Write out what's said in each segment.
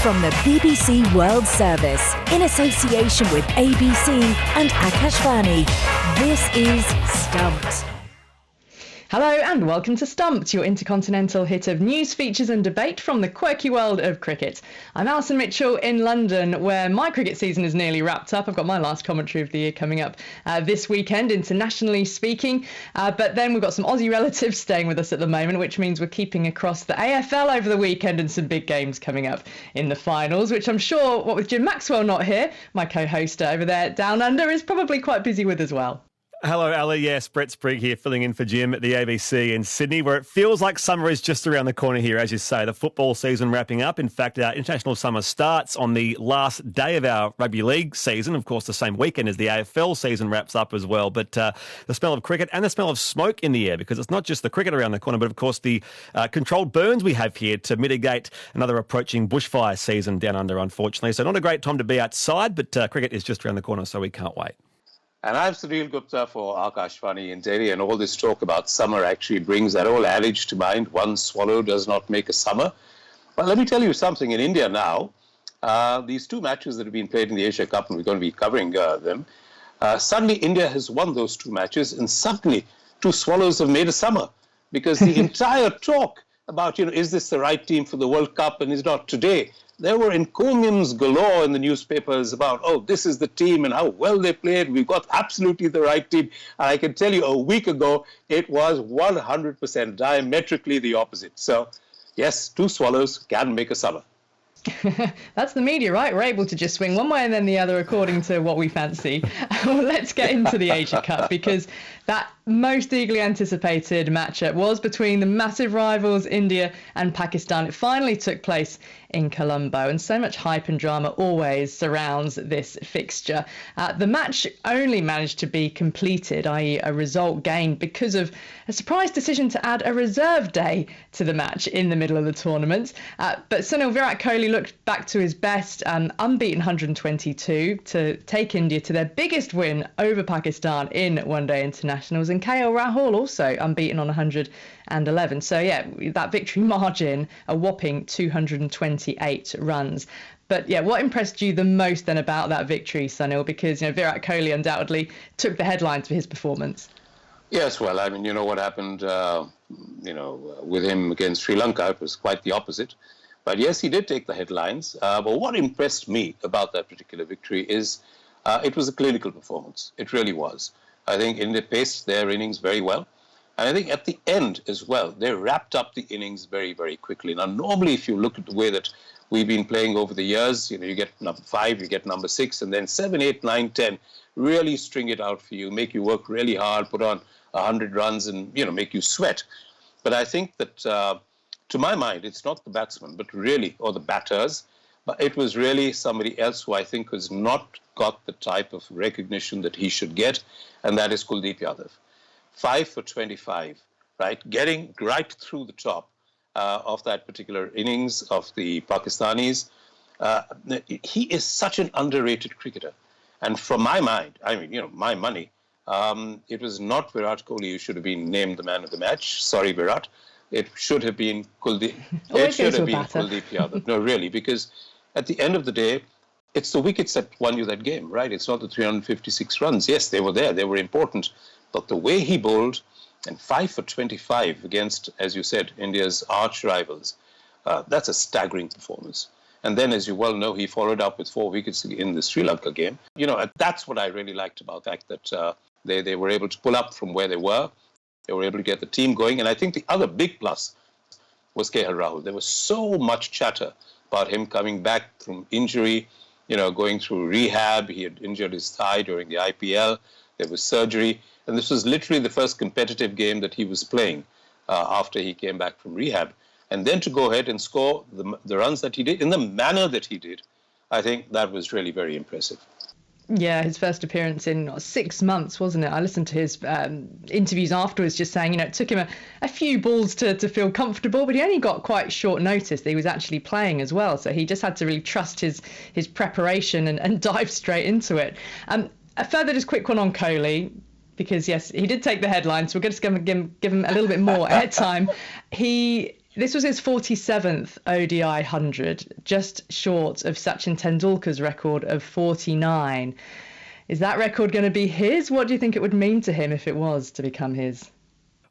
From the BBC World Service, in association with ABC and Akashvani, this is Stumped. Hello and welcome to Stumped, your intercontinental hit of news, features and debate from the quirky world of cricket. I'm Alison Mitchell in London, where my cricket season is nearly wrapped up. I've got my last commentary of the year coming up this weekend, internationally speaking. But then we've got some Aussie relatives staying with us at the moment, which means we're keeping across the AFL over the weekend and some big games coming up in the finals, which I'm sure, what with Jim Maxwell not here, my co-host over there down under is probably quite busy with as well. Hello, Ali. Yes, Brett Sprigg here, filling in for Jim at the ABC in Sydney, where it feels like summer is just around the corner here, as you say. The football season wrapping up. In fact, our international summer starts on the last day of our rugby league season. Of course, the same weekend as the AFL season wraps up as well. But the smell of cricket and the smell of smoke in the air, because it's not just the cricket around the corner, but of course the controlled burns we have here to mitigate another approaching bushfire season down under, unfortunately. So not a great time to be outside, but cricket is just around the corner, so we can't wait. And I'm Sunil Gupta for Akashvani in Dane, and all this talk about summer actually brings that old adage to mind, one swallow does not make a summer. But let me tell you something, in India now, these two matches that have been played in the Asia Cup, and we're going to be covering them, suddenly India has won those two matches, and suddenly two swallows have made a summer, because the entire talk about, is this the right team for the World Cup and is not today? There were encomiums galore in the newspapers about, this is the team and how well they played. We've got absolutely the right team. And I can tell you a week ago, it was 100% diametrically the opposite. So, yes, two swallows can make a summer. That's the media, right? We're able to just swing one way and then the other according to what we fancy. Well, let's get into the Asia Cup, because that most eagerly anticipated matchup was between the massive rivals India and Pakistan. It finally took place in Colombo, and so much hype and drama always surrounds this fixture. The match only managed to be completed, i.e. a result gained, because of a surprise decision to add a reserve day to the match in the middle of the tournament. But Sunil, Virat Kohli looked back to his best, unbeaten 122 to take India to their biggest win over Pakistan in one-day internationals, and KL Rahul also unbeaten on 111. So yeah, that victory margin, a whopping 228 runs. But yeah, what impressed you the most then about that victory, Sunil? Because Virat Kohli undoubtedly took the headlines for his performance. Yes, well, I mean, what happened, with him against Sri Lanka, it was quite the opposite. But yes, he did take the headlines. But what impressed me about that particular victory is it was a clinical performance. It really was. I think India paced their innings very well. And I think at the end as well, they wrapped up the innings very, very quickly. Now, normally, if you look at the way that we've been playing over the years, you get number 5, you get number 6, and then 7, 8, 9, 10, really string it out for you, make you work really hard, put on 100 runs and, make you sweat. But I think that, to my mind, it's not the batsman, but really, or the batters, but it was really somebody else who I think has not got the type of recognition that he should get, and that is Kuldeep Yadav. 5 for 25, right? Getting right through the top of that particular innings of the Pakistanis. He is such an underrated cricketer. And from my mind, my money, it was not Virat Kohli who should have been named the man of the match. Sorry, Virat. It should have been Kuldeep. It should have been Kuldeep Yadav. No, really, because at the end of the day, it's the wickets that won you that game, right? It's not the 356 runs. Yes, they were there. They were important. But the way he bowled, and 5 for 25 against, as you said, India's arch rivals, that's a staggering performance. And then, as you well know, he followed up with 4 wickets in the Sri Lanka game. That's what I really liked about the fact that they were able to pull up from where they were. They were able to get the team going. And I think the other big plus was KL Rahul. There was so much chatter about him coming back from injury, going through rehab. He had injured his thigh during the IPL. There was surgery. And this was literally the first competitive game that he was playing after he came back from rehab. And then to go ahead and score the runs that he did in the manner that he did, I think that was really very impressive. Yeah, his first appearance in 6 months, wasn't it? I listened to his interviews afterwards just saying, it took him a few balls to feel comfortable, but he only got quite short notice that he was actually playing as well. So he just had to really trust his preparation and dive straight into it. A further just quick one on Kohli, because yes, he did take the headlines. So we're just going to give him a little bit more airtime. He This was his 47th ODI 100, just short of Sachin Tendulkar's record of 49. Is that record going to be his? What do you think it would mean to him if it was to become his?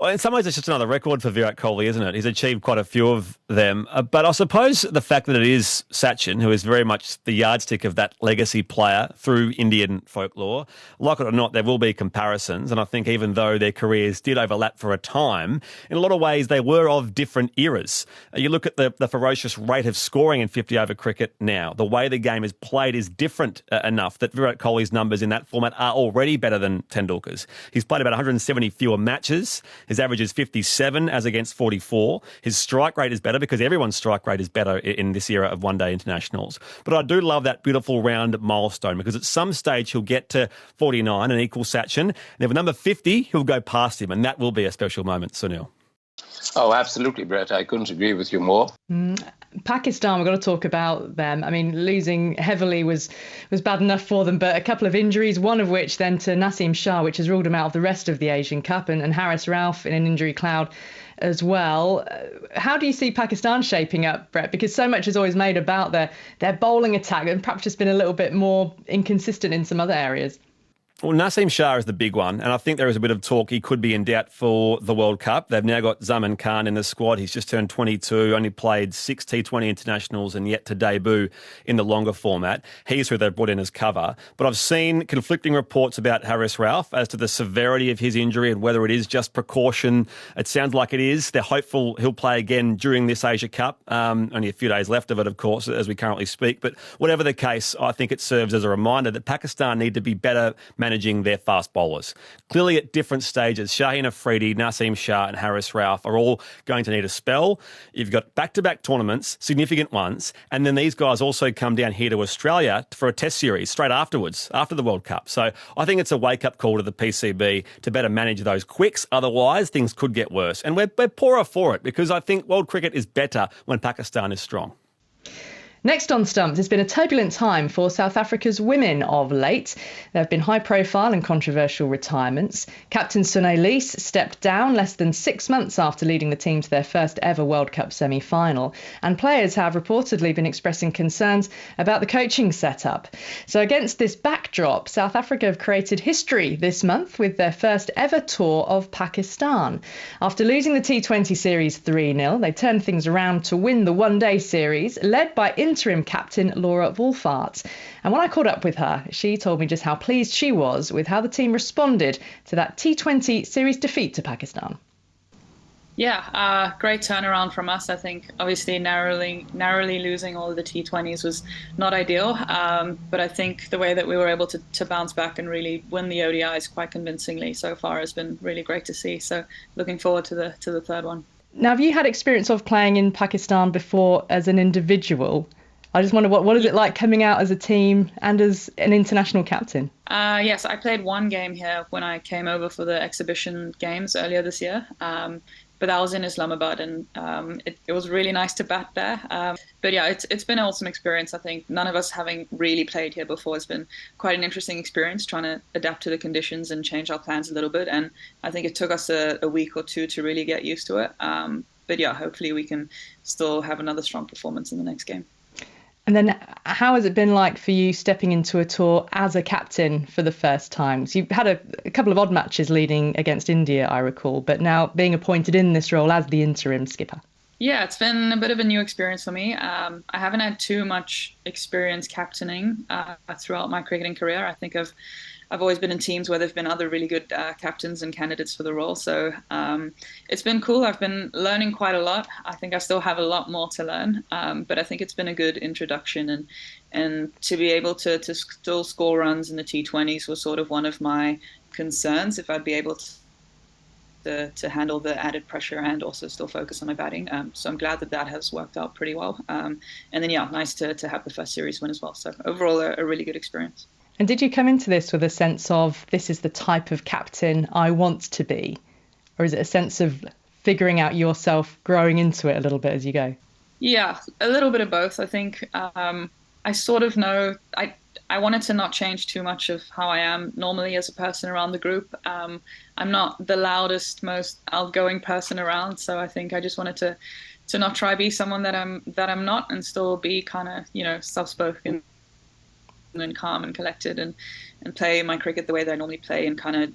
Well, in some ways, it's just another record for Virat Kohli, isn't it? He's achieved quite a few of them. But I suppose the fact that it is Sachin, who is very much the yardstick of that legacy player through Indian folklore, like it or not, there will be comparisons. And I think even though their careers did overlap for a time, in a lot of ways, they were of different eras. You look at the ferocious rate of scoring in 50-over cricket now. The way the game is played is different enough that Virat Kohli's numbers in that format are already better than Tendulkar's. He's played about 170 fewer matches. His average is 57 as against 44. His strike rate is better because everyone's strike rate is better in this era of one-day internationals. But I do love that beautiful round milestone because at some stage he'll get to 49 and equal Sachin. And if number 50, he'll go past him, and that will be a special moment, Sunil. Oh, absolutely, Brett. I couldn't agree with you more. Pakistan, we've got to talk about them. I mean, losing heavily was bad enough for them, but a couple of injuries, one of which then to Naseem Shah, which has ruled him out of the rest of the Asian Cup, and Haris Rauf in an injury cloud as well. How do you see Pakistan shaping up, Brett? Because so much is always made about their bowling attack and perhaps just been a little bit more inconsistent in some other areas. Well, Naseem Shah is the big one, and I think there is a bit of talk he could be in doubt for the World Cup. They've now got Zaman Khan in the squad. He's just turned 22, only played 6 T20 internationals and yet to debut in the longer format. He's who they've brought in as cover. But I've seen conflicting reports about Haris Rauf as to the severity of his injury and whether it is just precaution. It sounds like it is. They're hopeful he'll play again during this Asia Cup. Only a few days left of it, of course, as we currently speak. But whatever the case, I think it serves as a reminder that Pakistan need to be better managing their fast bowlers. Clearly at different stages, Shaheen Afridi, Naseem Shah and Haris Rauf are all going to need a spell. You've got back-to-back tournaments, significant ones, and then these guys also come down here to Australia for a test series straight afterwards, after the World Cup. So I think it's a wake-up call to the PCB to better manage those quicks. Otherwise, things could get worse. And we're poorer for it because I think world cricket is better when Pakistan is strong. Next on Stumped, it's been a turbulent time for South Africa's women of late. There have been high-profile and controversial retirements. Captain Sunay Lees stepped down less than 6 months after leading the team to their first ever World Cup semi-final. And players have reportedly been expressing concerns about the coaching setup. So against this backdrop, South Africa have created history this month with their first ever tour of Pakistan. After losing the T20 series 3-0, they turned things around to win the one-day series, led by interim captain Laura Wolvaardt. And when I caught up with her, she told me just how pleased she was with how the team responded to that T20 series defeat to Pakistan. Yeah, great turnaround from us. I think obviously narrowly losing all of the T20s was not ideal, but I think the way that we were able to bounce back and really win the ODIs quite convincingly so far has been really great to see. So looking forward to the third one. Now, have you had experience of playing in Pakistan before as an individual? I just wonder, what is it like coming out as a team and as an international captain? Yes, I played one game here when I came over for the exhibition games earlier this year. But that was in Islamabad, and it was really nice to bat there. But yeah, it's been an awesome experience. I think none of us having really played here before has been quite an interesting experience, trying to adapt to the conditions and change our plans a little bit. And I think it took us a week or two to really get used to it. But yeah, hopefully we can still have another strong performance in the next game. And then how has it been like for you stepping into a tour as a captain for the first time? So you've had a couple of odd matches leading against India, I recall, but now being appointed in this role as the interim skipper. Yeah, it's been a bit of a new experience for me. I haven't had too much experience captaining throughout my cricketing career. I think I've always been in teams where there've been other really good captains and candidates for the role. So it's been cool. I've been learning quite a lot. I think I still have a lot more to learn, but I think it's been a good introduction. And to be able to still score runs in the T20s was sort of one of my concerns, if I'd be able to handle the added pressure and also still focus on my batting. So I'm glad that has worked out pretty well. And then, yeah, nice to have the first series win as well. So overall, a really good experience. And did you come into this with a sense of this is the type of captain I want to be? Or is it a sense of figuring out yourself, growing into it a little bit as you go? Yeah, a little bit of both. I think I sort of know I wanted to not change too much of how I am normally as a person around the group. I'm not the loudest, most outgoing person around. So I think I just wanted not try be someone that I'm not, and still be kind of soft-spoken and calm and collected, and play my cricket the way that I normally play, and kind of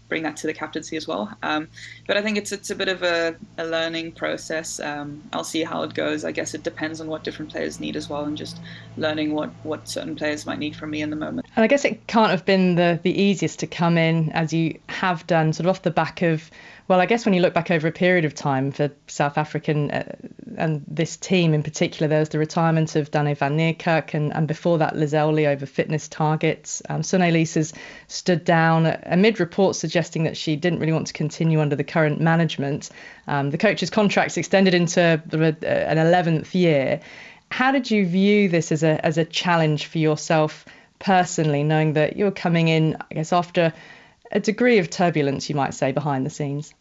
bring that to the captaincy as well. But I think it's a bit of a learning process. I'll see how it goes. I guess it depends on what different players need as well, and just learning what certain players might need from me in the moment. And I guess it can't have been the easiest to come in, as you have done, sort of off the back of, well, I guess when you look back over a period of time for South African and this team in particular, there was the retirement of Dane van Niekerk, and before that, Lizelle over fitness targets. Sunil has stood down amid reports suggesting that she didn't really want to continue under the current management. The coach's contract's extended into an 11th year. How did you view this as a challenge for yourself personally, knowing that you're coming in, I guess, after a degree of turbulence, you might say, behind the scenes?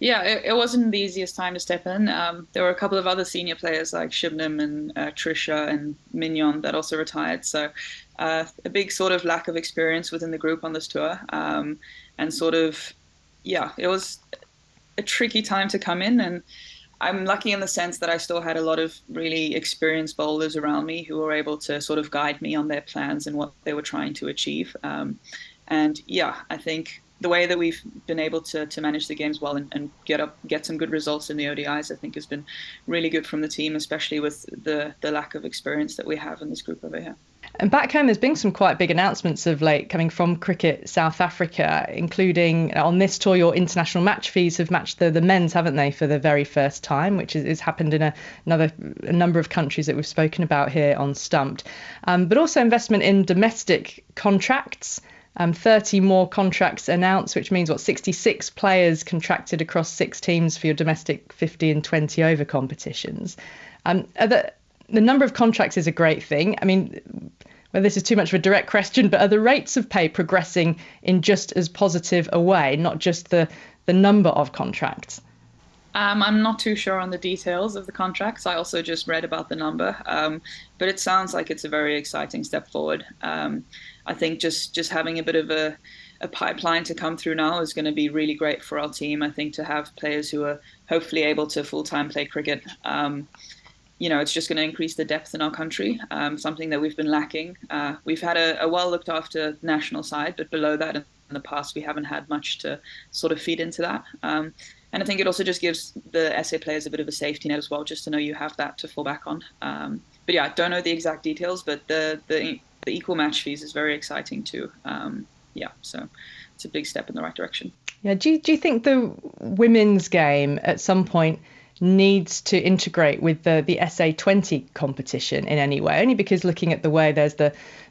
Yeah, it wasn't the easiest time to step in. There were a couple of other senior players like Shibnam and Trisha and Mignon that also retired. So a big sort of lack of experience within the group on this tour. And sort of, it was a tricky time to come in. And I'm lucky in the sense that I still had a lot of really experienced bowlers around me who were able to sort of guide me on their plans and what they were trying to achieve. I think the way that we've been able to manage the games well and get some good results in the ODIs, I think has been really good from the team, especially with the lack of experience that we have in this group over here. And back home, there's been some quite big announcements of late coming from Cricket South Africa, including on this tour, your international match fees have matched the men's, haven't they, for the very first time, which is happened in a number of countries that we've spoken about here on Stumped. But also investment in domestic contracts. 30 more contracts announced, which means 66 players contracted across 6 teams for your domestic 50 and 20 over competitions. The number of contracts is a great thing. I mean, well, this is too much of a direct question, but are the rates of pay progressing in just as positive a way, not just the number of contracts? I'm not too sure on the details of the contracts. I also just read about the number, but it sounds like it's a very exciting step forward. I think just having a bit of a pipeline to come through now is going to be really great for our team. I think to have players who are hopefully able to full-time play cricket, it's just going to increase the depth in our country, something that we've been lacking. We've had a well-looked-after national side, but below that in the past we haven't had much to sort of feed into that. And I think it also just gives the SA players a bit of a safety net as well, just to know you have that to fall back on. But I don't know the exact details, but the equal match fees is very exciting too. So it's a big step in the right direction. Yeah. Do you think the women's game at some point needs to integrate with the SA20 competition in any way? Only because looking at the way there's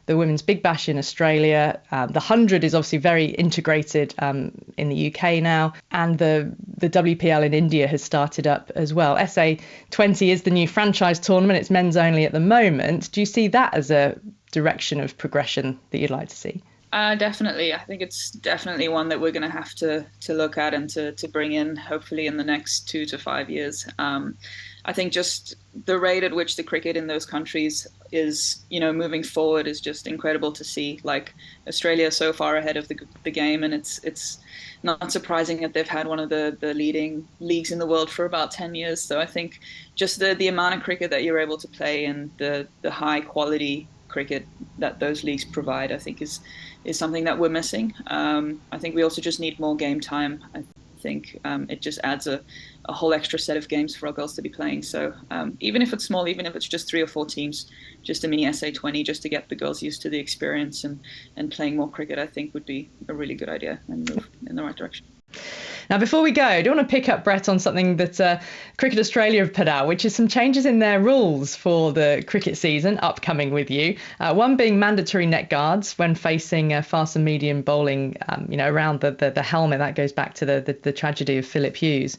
the Women's Big Bash in Australia, the 100 is obviously very integrated in the UK now, and the WPL in India has started up as well. SA20 is the new franchise tournament. It's men's only at the moment. Do you see that as a direction of progression that you'd like to see? Definitely. I think it's definitely one that we're going to have to look at and to bring in, hopefully in the next 2 to 5 years. I think just the rate at which the cricket in those countries is, moving forward is just incredible to see. Like Australia is so far ahead of the game, and it's not surprising that they've had one of the leading leagues in the world for about 10 years. So I think just the amount of cricket that you're able to play and the high quality cricket that those leagues provide, I think is something that we're missing. I think we also just need more game time. I think it just adds a whole extra set of games for our girls to be playing. So even if it's small, even if it's just 3 or 4 teams, just a mini SA20, just to get the girls used to the experience and playing more cricket, I think would be a really good idea and move in the right direction. Now, before we go, I do want to pick up, Brett, on something that Cricket Australia have put out, which is some changes in their rules for the cricket season upcoming with you. One being mandatory net guards when facing fast and medium bowling, around the helmet. That goes back to the tragedy of Philip Hughes.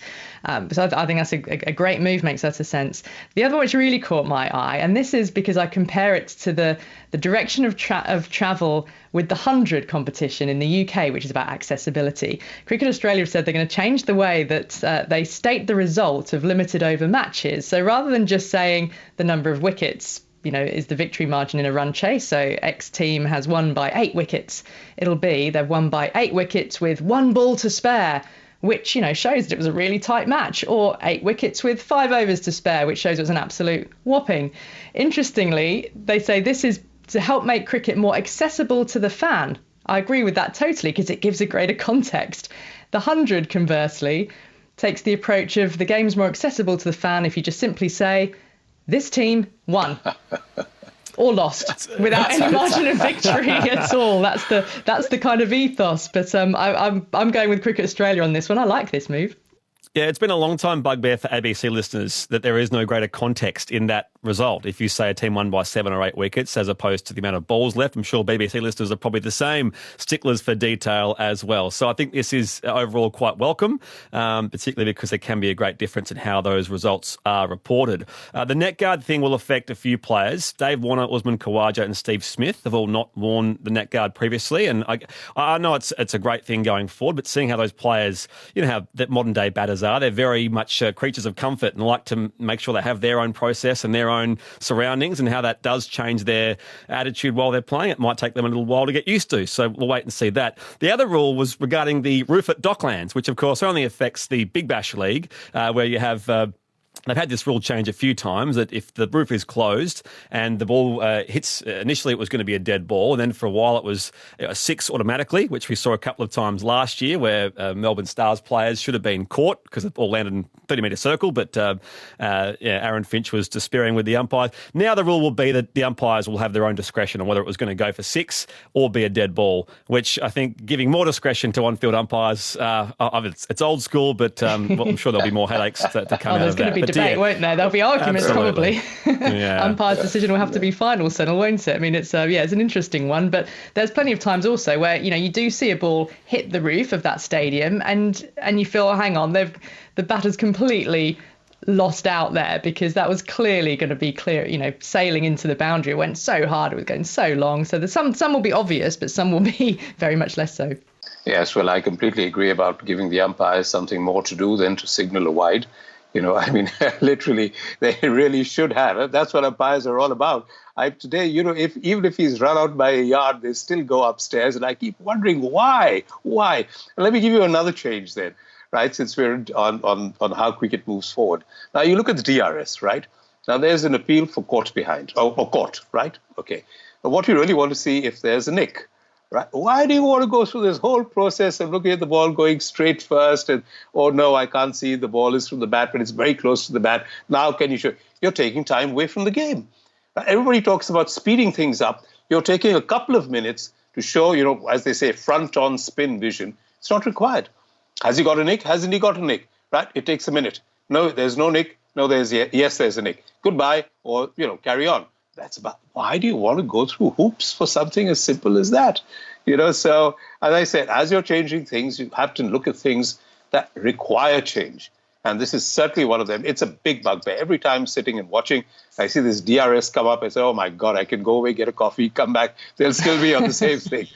So I think that's a great move, makes that a sense. The other one which really caught my eye, and this is because I compare it to the direction of travel with the 100 competition in the UK, which is about accessibility. Cricket Australia have said they're going to change the way that they state the result of limited over matches. So rather than just saying the number of wickets, is the victory margin in a run chase, so X team has won by 8 wickets, it'll be they've won by 8 wickets with 1 ball to spare, which, shows that it was a really tight match, or 8 wickets with 5 overs to spare, which shows it was an absolute whopping. Interestingly, they say this is to help make cricket more accessible to the fan. I agree with that totally, because it gives a greater context. The 100, conversely, takes the approach of the game's more accessible to the fan if you just simply say, this team won. Or lost without any margin of victory at all. That's the kind of ethos. But I'm going with Cricket Australia on this one. I like this move. Yeah, it's been a long time bugbear for ABC listeners that there is no greater context in that result. If you say a team won by 7 or 8 wickets as opposed to the amount of balls left, I'm sure BBC listeners are probably the same sticklers for detail as well. So I think this is overall quite welcome, particularly because there can be a great difference in how those results are reported. The net guard thing will affect a few players. Dave Warner, Usman Khawaja and Steve Smith have all not worn the net guard previously. And I know it's a great thing going forward, but seeing how those players, how that modern day batters are, they're very much creatures of comfort and like to make sure they have their own process and their own surroundings, and how that does change their attitude while they're playing. It might take them a little while to get used to. So we'll wait and see that. The other rule was regarding the roof at Docklands, which of course only affects the Big Bash League, where you have... They've had this rule change a few times that if the roof is closed and the ball hits, initially it was going to be a dead ball, and then for a while it was a 6 automatically, which we saw a couple of times last year where Melbourne Stars players should have been caught because it all landed in 30-metre circle, but Aaron Finch was despairing with the umpires. Now the rule will be that the umpires will have their own discretion on whether it was going to go for 6 or be a dead ball, which I think giving more discretion to on-field umpires, it's old school, but I'm sure there'll be more headaches to come out of that. Debate, won't there? There'll be arguments. Absolutely. Probably. Yeah. Umpire's decision will have to be final, Sunil, won't it? I mean, it's an interesting one, but there's plenty of times also where you do see a ball hit the roof of that stadium, and you feel, hang on, the batter's completely lost out there, because that was clearly going to be clear, sailing into the boundary. It went so hard, it was going so long. So there's some will be obvious, but some will be very much less so. Yes, well, I completely agree about giving the umpires something more to do than to signal a wide. Literally, they really should have it. That's what umpires are all about. Today, even if he's run out by a yard, they still go upstairs, and I keep wondering why. And let me give you another change then, right? Since we're on how cricket moves forward. Now you look at the DRS, right? Now there's an appeal for caught behind, or caught, right? Okay. But what you really want to see if there's a nick. Right? Why do you want to go through this whole process of looking at the ball going straight first and, oh no, I can't see, the ball is from the bat, but it's very close to the bat. Now can you show? You're taking time away from the game. Everybody talks about speeding things up. You're taking a couple of minutes to show, as they say, front-on spin vision. It's not required. Has he got a nick? Hasn't he got a nick? Right? It takes a minute. No, there's no nick. No, there's yes, there's a nick. Goodbye, or, carry on. That's about, why do you want to go through hoops for something as simple as that? So as I said, as you're changing things, you have to look at things that require change. And this is certainly one of them. It's a big bugbear. Every time sitting and watching, I see this DRS come up. I say, oh, my God, I can go away, get a coffee, come back. They'll still be on the same thing.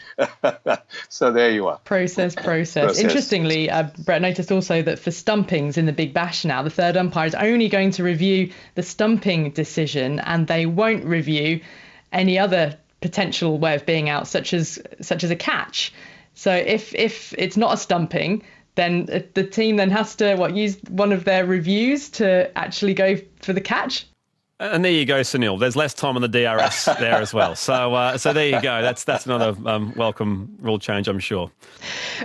So there you are. Process. Interestingly, Brett noticed also that for stumpings in the Big Bash now, the third umpire is only going to review the stumping decision, and they won't review any other potential way of being out, such as a catch. So if it's not a stumping, then the team then has to use one of their reviews to actually go for the catch. And there you go, Sunil. There's less time on the DRS there as well. So there you go. That's another welcome rule change, I'm sure.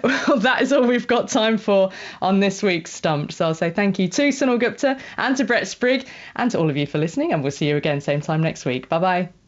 Well, that is all we've got time for on this week's Stumped. So I'll say thank you to Sunil Gupta and to Brett Sprigg and to all of you for listening. And we'll see you again same time next week. Bye-bye.